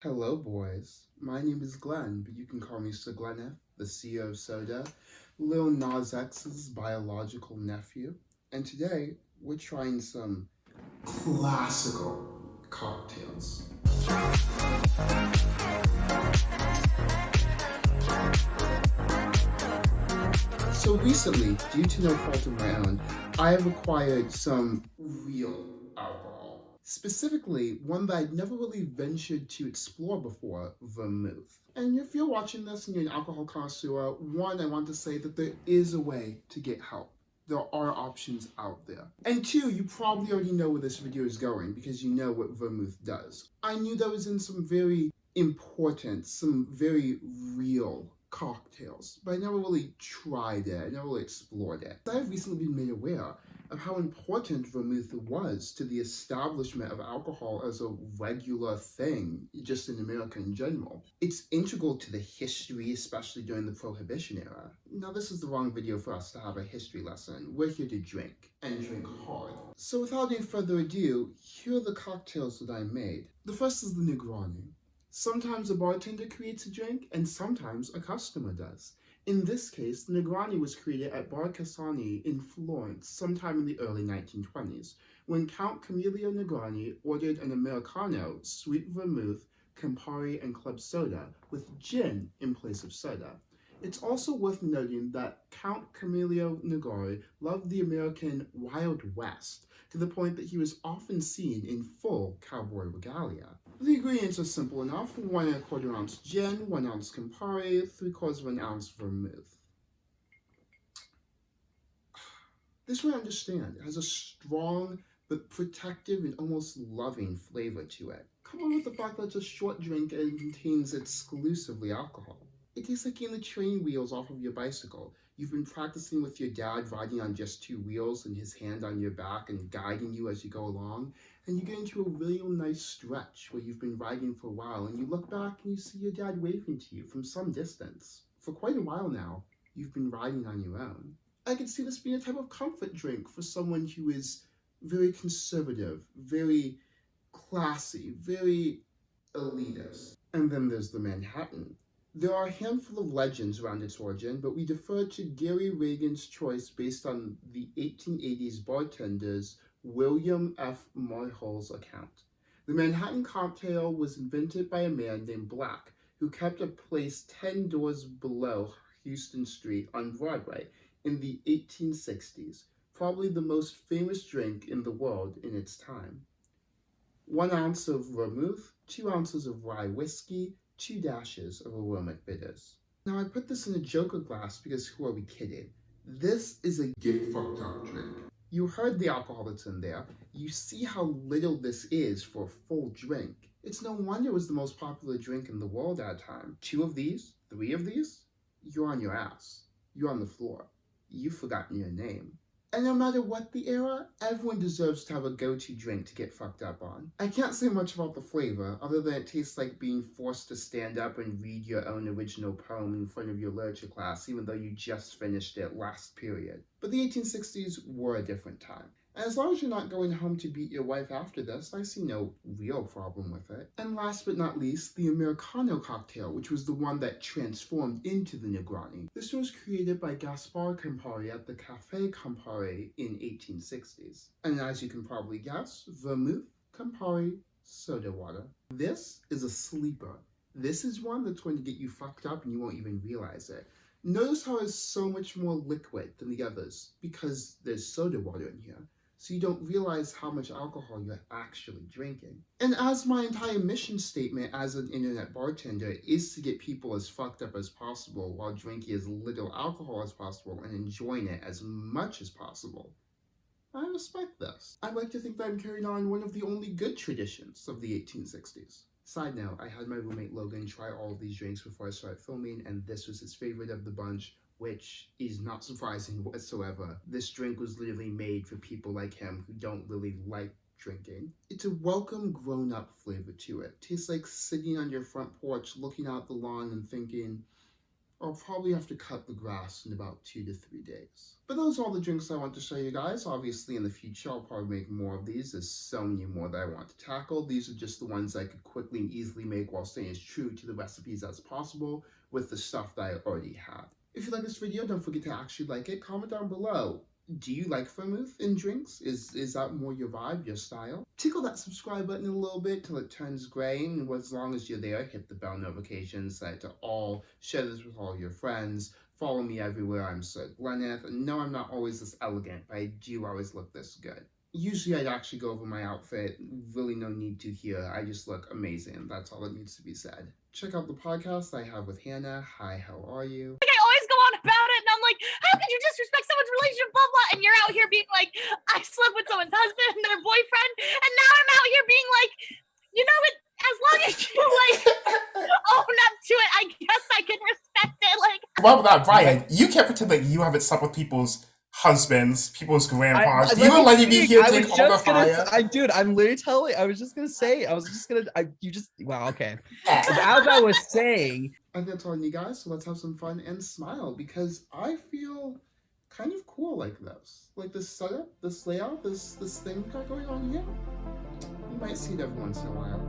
Hello, boys. My name is Glenn, but you can call me SirGlenneth, the CEO of Soda, Lil Nas X's biological nephew. And today, we're trying some classical cocktails. So recently, due to no fault of my own, I have acquired some real alcohol. Specifically, one that I'd never really ventured to explore before, vermouth. And if you're watching this and you're an alcohol connoisseur, one, I want to say that there is a way to get help. There are options out there. And two, you probably already know where this video is going because you know what vermouth does. I knew that was in some very important, some very real cocktails, but I never really tried it, I never really explored it. I've recently been made aware of how important vermouth was to the establishment of alcohol as a regular thing, just in America in general. It's integral to the history, especially during the Prohibition era. Now, this is the wrong video for us to have a history lesson. We're here to drink, and drink hard. So without any further ado, here are the cocktails that I made. The first is the Negroni. Sometimes a bartender creates a drink, and sometimes a customer does. In this case, the Negroni was created at Bar Cassani in Florence sometime in the early 1920s, when Count Camillo Negroni ordered an Americano, sweet vermouth, Campari, and club soda, with gin in place of soda. It's also worth noting that Count Camillo Negroni loved the American Wild West, to the point that he was often seen in full cowboy regalia. The ingredients are simple enough: 1¼ ounce gin, 1 ounce Campari, 3/4 ounce vermouth. This one I understand. It has a strong but protective and almost loving flavor to it, coupled with the fact that it's a short drink and contains exclusively alcohol. It tastes like getting the train wheels off of your bicycle. You've been practicing with your dad riding on just 2 wheels and his hand on your back and guiding you as you go along, and you get into a real nice stretch where you've been riding for a while, and you look back and you see your dad waving to you from some distance. For quite a while now, you've been riding on your own. I could see this being a type of comfort drink for someone who is very conservative, very classy, very elitist. And then there's the Manhattan. There are a handful of legends around its origin, but we defer to Gary Reagan's choice based on the 1880s bartender's William F. Marhol's account. The Manhattan cocktail was invented by a man named Black, who kept a place 10 doors below Houston Street on Broadway in the 1860s, probably the most famous drink in the world in its time. 1 ounce of vermouth, 2 ounces of rye whiskey, 2 dashes of aromatic bitters. Now I put this in a Joker glass because who are we kidding? This is a get fucked up drink. You heard the alcohol that's in there. You see how little this is for a full drink. It's no wonder it was the most popular drink in the world at the time. 2 of these, 3 of these, you're on your ass. You're on the floor. You've forgotten your name. And no matter what the era, everyone deserves to have a go-to drink to get fucked up on. I can't say much about the flavor, other than it tastes like being forced to stand up and read your own original poem in front of your literature class, even though you just finished it last period. But the 1860s were a different time. And as long as you're not going home to beat your wife after this, I see no real problem with it. And last but not least, the Americano Cocktail, which was the one that transformed into the Negroni. This was created by Gaspar Campari at the Café Campari in 1860s. And as you can probably guess, vermouth, Campari, soda water. This is a sleeper. This is one that's going to get you fucked up and you won't even realize it. Notice how it's so much more liquid than the others, because there's soda water in here. So you don't realize how much alcohol you're actually drinking. And as my entire mission statement as an internet bartender is to get people as fucked up as possible while drinking as little alcohol as possible and enjoying it as much as possible, I respect this. I like to think that I'm carrying on one of the only good traditions of the 1860s. Side note, I had my roommate Logan try all of these drinks before I started filming, and this was his favorite of the bunch, which is not surprising whatsoever. This drink was literally made for people like him who don't really like drinking. It's a welcome grown-up flavor to it. Tastes like sitting on your front porch looking out the lawn and thinking, I'll probably have to cut the grass in about 2 to 3 days. But those are all the drinks I want to show you guys. Obviously, in the future, I'll probably make more of these. There's so many more that I want to tackle. These are just the ones I could quickly and easily make while staying as true to the recipes as possible with the stuff that I already have. If you like this video, don't forget to actually like it. Comment down below. Do you like vermouth in drinks? Is that more your vibe, your style? Tickle that subscribe button a little bit till it turns gray, and as long as you're there, hit the bell notification, set it to all, share this with all your friends, follow me everywhere. I'm SirGlenneth, and no, I'm not always this elegant, but I do always look this good. Usually I'd actually go over my outfit, really no need to here. I just look amazing, that's all that needs to be said. Check out the podcast I have with Hannah. Hi, how are you? I always go on about it, and I'm like, how could you disrespect someone's relationship, blah, blah, and you're out here being like, I slept with someone's husband and their boyfriend, and now I'm out here being like, you know what, as long as you, like, own up to it, I guess I can respect it, like. Well, with that, Brian, you can't pretend that you haven't slept with people's husbands, people's grandpas. You were letting me here take all the fire. Dude, I'm literally telling. I was just gonna say. Wow. Okay. As I was saying, I think that's all you guys. So let's have some fun and smile because I feel kind of cool like this. Like this setup, this layout, this thing we got going on here. You might see it every once in a while.